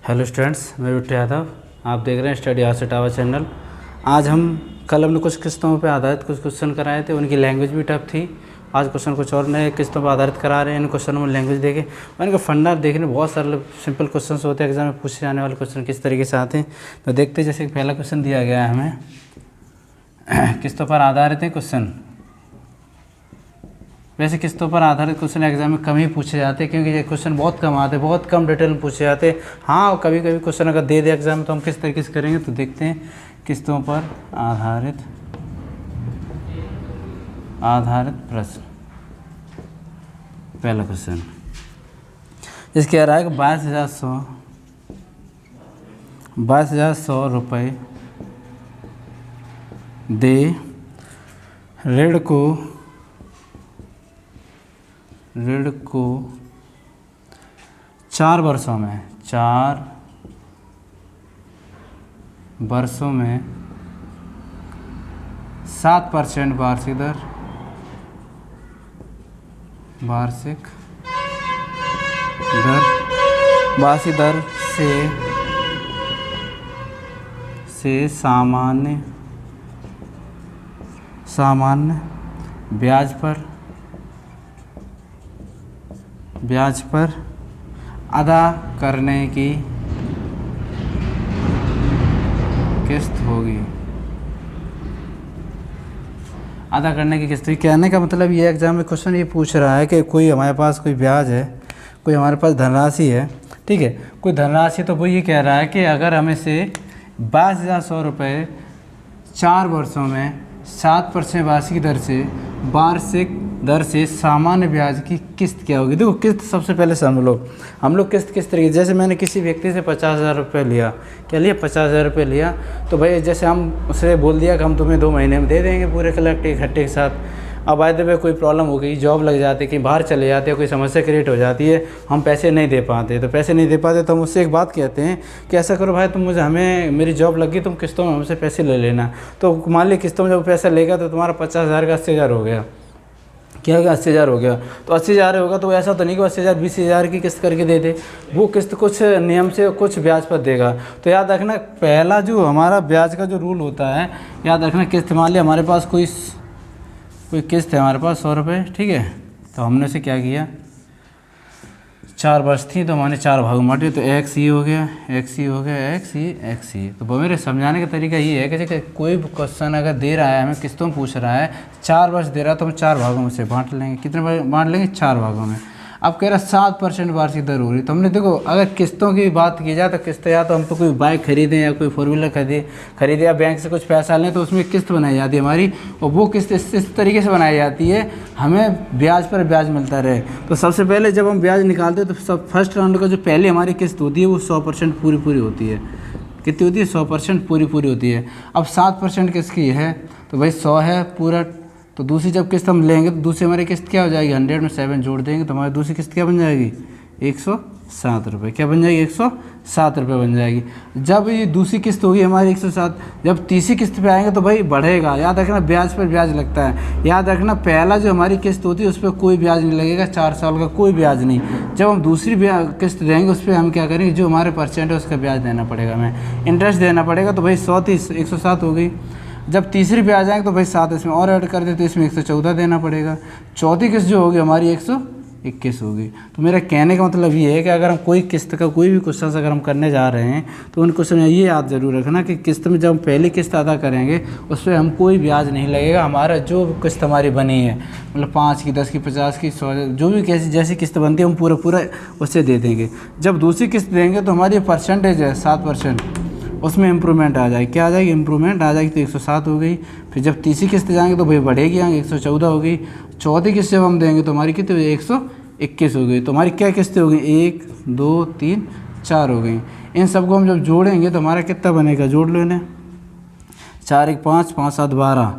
Hello students, मैं विट्टू यादव। आप देख रहे हैं स्टडी हाउस इटावा चैनल। आज हम कल हमने कुछ किस्तों पे आधारित कुछ क्वेश्चन कराए थे, उनकी लैंग्वेज भी टफ थी। आज क्वेश्चन कुछ और नए किस्तों पर आधारित करा रहे हैं। इन क्वेश्चनों में लैंग्वेज देखें और इनका फंडा देखने बहुत सारे सिंपल क्वेश्चन होते हैं। एग्जाम में पूछे जाने वाले क्वेश्चन किस तरीके से आते हैं तो देखते हैं। जैसे पहला क्वेश्चन दिया गया है हमें, किस्तों पर आधारित है क्वेश्चन। वैसे किस्तों पर आधारित क्वेश्चन एग्जाम में कम ही पूछे जाते हैं, क्योंकि ये क्वेश्चन बहुत कम आते हैं, बहुत कम डिटेल में पूछे जाते हैं। हाँ, कभी कभी क्वेश्चन अगर दे दे एग्जाम में तो हम किस तरीके से करेंगे तो देखते हैं। किस्तों पर आधारित प्रश्न। पहला क्वेश्चन इसके कह रहा है कि 22,100 रुपये दे ऋण को 4 वर्षों में 7% वार्षिक दर से सामान्य ब्याज पर अदा करने की किस्त होगी। अदा करने की किस्त। कहने का मतलब ये एग्जाम में क्वेश्चन ये पूछ रहा है कि कोई हमारे पास कोई ब्याज है, कोई हमारे पास धनराशि है, ठीक है, कोई धनराशि। तो वो ये कह रहा है कि अगर हमें से 22,100 रुपये 4 वर्षों में 7% वार्षिक दर से सामान्य ब्याज की किस्त क्या होगी। देखो, किस्त सबसे पहले से हम लोग किस्त किस तरीके, जैसे मैंने किसी व्यक्ति से 50,000 रुपये लिया, क्या लिया, 50,000 रुपये लिया, तो भाई जैसे हम उसे बोल दिया कि हम तुम्हें 2 महीने में दे देंगे पूरे इकट्ठे के साथ। अब बाय द वे कोई प्रॉब्लम हो गई, जॉब लग जाती है, कहीं बाहर चले जाते हैं, कोई समस्या क्रिएट हो जाती है, हम पैसे नहीं दे पाते, तो हम उससे एक बात कहते हैं कि ऐसा करो भाई, तुम मेरी जॉब लगी, तुम किस्तों में हमसे पैसे ले लेना। तो मान ली किस्तों में जब पैसा लेगा तो तुम्हारा 50,000 का 80,000 हो गया। क्या हो गया, 80,000 हो गया। तो 80,000 होगा तो ऐसा तो नहीं कि 80,000 20,000 की किस्त करके दे दे। वो किस्त कुछ नियम से कुछ ब्याज पर देगा। तो याद रखना, पहला जो हमारा ब्याज का जो रूल होता है, याद रखना, किस्त मान लिया हमारे पास कोई किस्त है, हमारे पास 100 रुपये, ठीक है। तो हमने से क्या किया, 4 वर्ष थी तो हमने 4 भागों में बांटे, तो एक्स ई हो गया। तो वो मेरे समझाने का तरीका ये है कि जैसे कोई भी क्वेश्चन अगर दे रहा है, हमें किस्तों में पूछ रहा है, 4 वर्ष दे रहा है, तो हम 4 भागों में से बांट लेंगे। कितने बांट लेंगे, 4 भागों में। अब कह रहा 7% वार्षिक दर हो रही। तो हमने देखो, अगर किस्तों की बात की जाए तो किस्त, या तो हम तो कोई बाइक खरीदें या कोई 4 व्हीलर खरीदे या बैंक से कुछ पैसा लें, तो उसमें किस्त बनाई जाती है हमारी, और वो किस्त इस तरीके से बनाई जाती है, हमें ब्याज पर ब्याज मिलता रहे। तो सबसे पहले जब हम ब्याज निकालते हैं तो फर्स्ट राउंड का जो पहले हमारी किस्त होती है वो 100% पूरी होती है। कितनी होती है, 100% पूरी होती है। अब 7% किसकी है, तो भाई 100 है पूरा। तो दूसरी जब किस्त हम लेंगे तो दूसरी हमारी किस्त क्या हो जाएगी, 100 में 7 जोड़ देंगे तो हमारी दूसरी किस्त क्या बन जाएगी, 107 रुपये। क्या बन जाएगी, 107 रुपये बन जाएगी। जब ये दूसरी किस्त होगी हमारी 107, जब तीसरी किस्त पे आएंगे तो भाई बढ़ेगा। याद रखना, ब्याज पर ब्याज लगता है। याद रखना, पहला जो हमारी किस्त होती है उस पर कोई ब्याज नहीं लगेगा, 4 साल का कोई ब्याज नहीं। जब हम दूसरी किस्त देंगे उस पर हम क्या करेंगे, जो हमारे परसेंट है उसका ब्याज देना पड़ेगा, हमें इंटरेस्ट देना पड़ेगा। तो भाई 107 हो गई। जब तीसरी पे आ जाएंगे तो भाई 7 इसमें और ऐड कर देते, तो इसमें 114 देना पड़ेगा। चौथी किस्त जो होगी हमारी 121 होगी। तो मेरा कहने का मतलब ये है कि अगर हम कोई किस्त का कोई भी क्वेश्चन अगर हम करने जा रहे हैं तो उन क्वेश्चन में ये याद जरूर रखना कि किस्त में जब हम पहली किस्त अदा करेंगे उस पर हम कोई ब्याज नहीं लगेगा। हमारा जो किस्त हमारी बनी है, मतलब 5 की, 10 की, 50 की, 100, जो भी जैसी किस्त बनती है हम पूरा उससे दे देंगे। जब दूसरी किस्त देंगे तो हमारी परसेंटेज है 7%, उसमें इम्प्रूवमेंट आ जाएगी। क्या आ जाएगी, इम्प्रूवमेंट आ जाएगी, तो 107 हो गई। फिर जब तीसरी किस्त जाएंगे तो भाई बढ़ेगी, आगे 114 हो गई। चौथी किस्त जब हम देंगे तो हमारी कितनी हो गई, 121 हो गई। तो हमारी क्या किस्तें हो गई, 1 2 3 4 हो गई। इन सबको हम जब जोड़ेंगे तो हमारा कितना बनेगा, जोड़ लो इन्हें। 4 1 5, 5 7 12,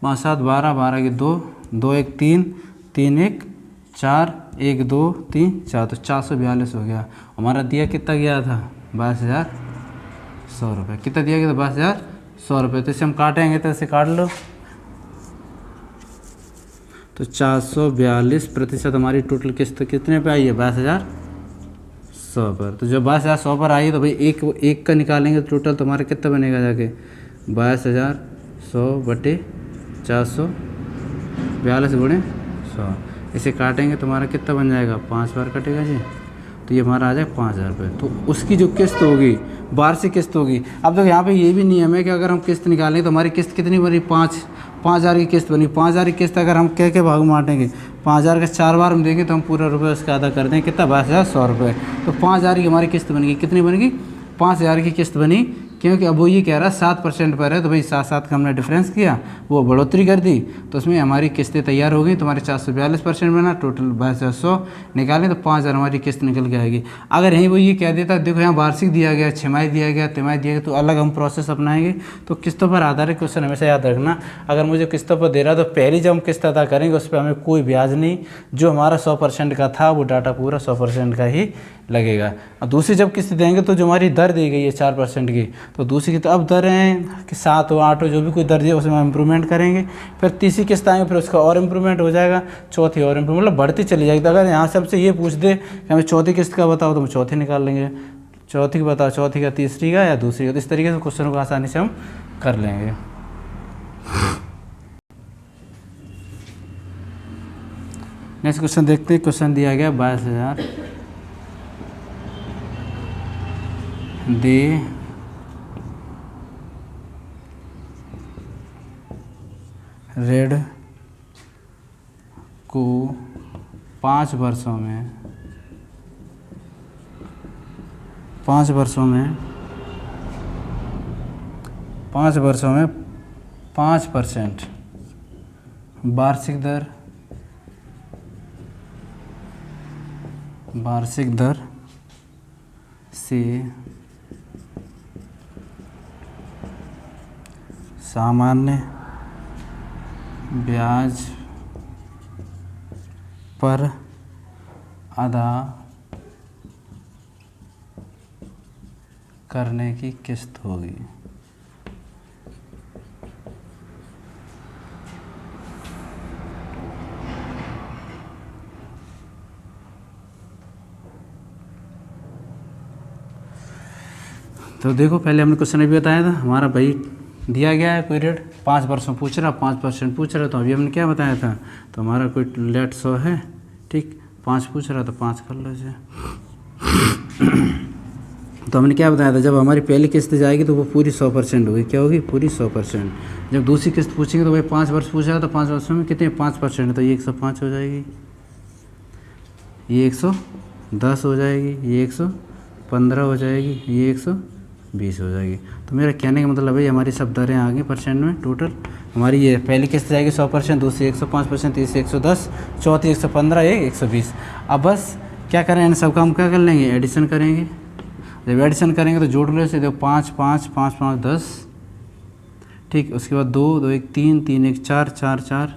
5 7 12, 12 के 2, 2 1 3, 3 1 4, 1 2 3 4, तो 442 हो गया। हमारा दिया कितना गया था, 22,100 रुपये। कितना दिया गया था, 22,100 रुपये। तो इसे हम काटेंगे तो इसे काट लो, तो 442% हमारी टोटल किस्त कितने पे आई है, 22,100 100 पर। तो जब 22,100 पर आई तो भाई एक का निकालेंगे तो टोटल तुम्हारा कितना बनेगा जाके 22,100/442 गुणे 100। इसे काटेंगे तुम्हारा कितना बन जाएगा 5 बार कटेगा जी, तो ये हमारा आ जाएगा 5,000 रुपये। तो उसकी जो किस्त होगी वार्षिक किस्त होगी। अब देखो यहाँ पे ये भी नियम है कि अगर हम किस्त निकालेंगे तो हमारी किस्त कितनी बनी 5,000 की किस्त बनी। 5,000 की किस्त अगर हम क्या भाग में बांटेंगे 5,000 का 4 बार हम देंगे तो हम पूरा रुपये उसका अदा कर देंगे कितना 22,100 रुपये। तो 5,000 की हमारी किस्त बनेगी, कितनी बनेगी 5,000 की किस्त बनी, क्योंकि अब वो ये कह रहा है 7% पर है, तो भाई 7 का हमने डिफरेंस किया, वो बढ़ोतरी कर दी, तो उसमें हमारी किस्तें तैयार हो गई। तुम्हारे 442% बना, टोटल 22,100 निकालें तो 5,000 हमारी किस्त निकल के आएगी। अगर यहीं वो ये कह देता देखो यहाँ वार्षिक दिया गया, छमाही दिया गया, तिमाही दिया गया, तो अलग हम प्रोसेस अपनाएंगे। तो किस्तों पर आधारित क्वेश्चन हमेशा याद रखना, अगर मुझे किस्तों पर दे रहा तो पहली जब हम किस्त अदा करेंगे उस पर हमें कोई ब्याज नहीं, जो हमारा 100% का था वो डाटा पूरा 100% का ही लगेगा। और दूसरी जब किस्त देंगे तो जो हमारी दर दी गई है 4% की, तो दूसरी की तो अब दर हैं कि 7 हो 8 हो जो भी कोई दर दिए उसमें हम इम्प्रूवमेंट करेंगे। फिर तीसरी किस्त आएंगे फिर उसका और इम्प्रूवमेंट हो जाएगा, चौथी और इम्प्रूव, मतलब बढ़ती चली जाएगी। तो अगर यहाँ से हमसे ये पूछ दे कि हमें चौथी किस्त का बताओ तो हम चौथी निकाल लेंगे, चौथी का बताओ, चौथी का तीसरी का या दूसरी का। तो इस तरीके से क्वेश्चन को आसानी से हम कर लेंगे। नेक्स्ट क्वेश्चन देखते हैं। क्वेश्चन दिया गया 22,000 दे ऋण को 5 वर्षों में 5 5% वार्षिक दर से सामान्य ब्याज पर अदा करने की किस्त होगी। तो देखो पहले हमने क्वेश्चन अभी बताया था, हमारा भाई दिया गया है कोई रेट 5 वर्षों पूछ रहा, 5% पूछ रहा, तो अभी हमने क्या बताया था, तो हमारा कोई लेट 100 है, ठीक, 5 पूछ रहा तो 5 कर लो इसे। तो हमने क्या बताया था, जब हमारी पहली किस्त जाएगी तो वो पूरी 100% होगी, क्या होगी पूरी 100%। जब दूसरी किस्त पूछेंगे तो भाई 5 वर्ष पूछ रहा तो 5 वर्षों में कितने 5%, तो ये 105 हो जाएगी, ये 110 हो जाएगी, ये 115 हो जाएगी, ये 120 हो जाएगी। तो मेरा कहने का मतलब है हमारी सब दरें आ गई परसेंट में। टोटल हमारी ये पहली किस्त जाएगी 100%, दूसरी 105%, तीसरी 110, चौथी 115, ये 120। अब बस क्या करें, इन सब का हम क्या कर लेंगे, एडिशन करेंगे। जब एडिशन करेंगे तो जोड़ लो से, देखो 5 5 5 5 10, ठीक, उसके बाद 2 2 1 3 3 1 4 4 4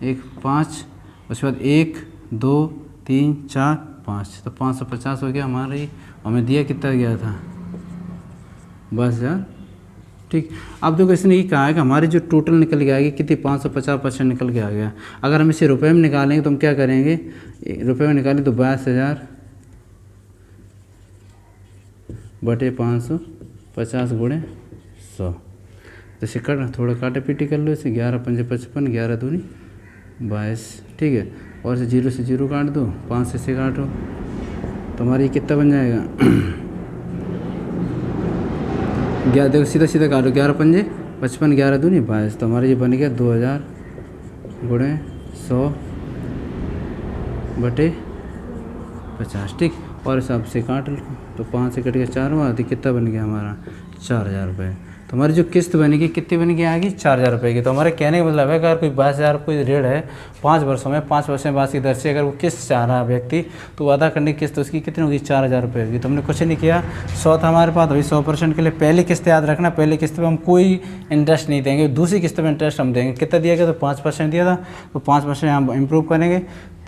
1 5, उसके बाद 1 2 3 4 5, तो 550 हो गया हमारा। ही हमें दिया कितना गया था 22,000, ठीक। अब देखो इसने ये कहा है कि हमारी जो टोटल निकल के आएगी कितनी 550% निकल के आ गया। अगर हम इसे रुपए में निकालेंगे तो हम क्या करेंगे, रुपए में निकालें तो 22,000 बटे 550 गुणे 100। जैसे कट थोड़ा काटे पीटी कर लो इसे, 11 5 55, 11 दूनी 22, ठीक है। और से 0 से 0 काट दो, 5 से 6 काटो, तो हमारी कितना बन जाएगा 11, देखो सीधा सीधा काटो, 11 5 55, 11 दूनी 22, तो हमारा ये बन गया 2000 गुणे 100 बटे 50, ठीक। और हिसाब से काट लो, तो 5 से कट गया 4 हुआ, तो कितना बन गया हमारा 4,000 रुपये। तो हमारी जो किस्त बनेगी कितनी बनेगी आगे 4,000 रुपये की। तो हमारे कहने का मतलब है अगर कोई 22,000 कोई ऋण है 5 वर्षों में, 5 वर्ष में वार्षिक दर से अगर वो किस्त चाह रहा है व्यक्ति, तो अदा करने की किस्त उसकी कितनी होगी 4,000 रुपये होगी। तो हमने कुछ नहीं किया, 100 था हमारे पास, अभी 100% के लिए पहली किस्त याद रखना, पहली किस्त पर हम कोई इंटरेस्ट नहीं देंगे, दूसरी किस्त पर इंटरेस्ट हम देंगे। कितना दिया गया, तो 5% दिया था, तो 5% हम इम्प्रूव करेंगे।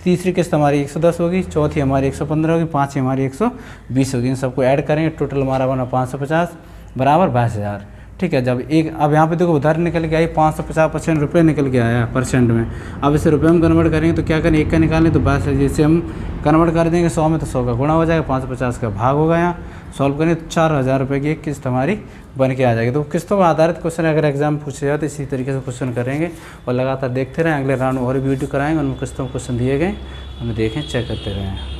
तीसरी किस्त हमारी 110 होगी, चौथी हमारी 115 होगी, पाँचवीं हमारी 120 होगी। इन सबको ऐड करेंगे, टोटल हमारा बना 550 बराबर 22,000, ठीक है। जब एक अब यहाँ पे देखो उधार निकल के आई 550% रुपये निकल के आया परसेंट में। अब इसे रुपये में कन्वर्ट करेंगे तो क्या करें, एक का निकालें तो बस जैसे हम कन्वर्ट कर देंगे 100 में तो 100 का गुणा हो जाएगा, 550 का भाग होगा। यहाँ सॉल्व करें तो 4000 रुपये की एक किस्त हमारी बन के आ जाएगी। तो किस्तों पर आधारित क्वेश्चन अगर एग्जाम पूछे जाए तो इसी तरीके से क्वेश्चन करेंगे और लगातार देखते रहें। अगले राउंड और भी वीडियो कराएंगे, उनमें किस्तों क्वेश्चन दिए गए हमें देखें, चेक करते रहें।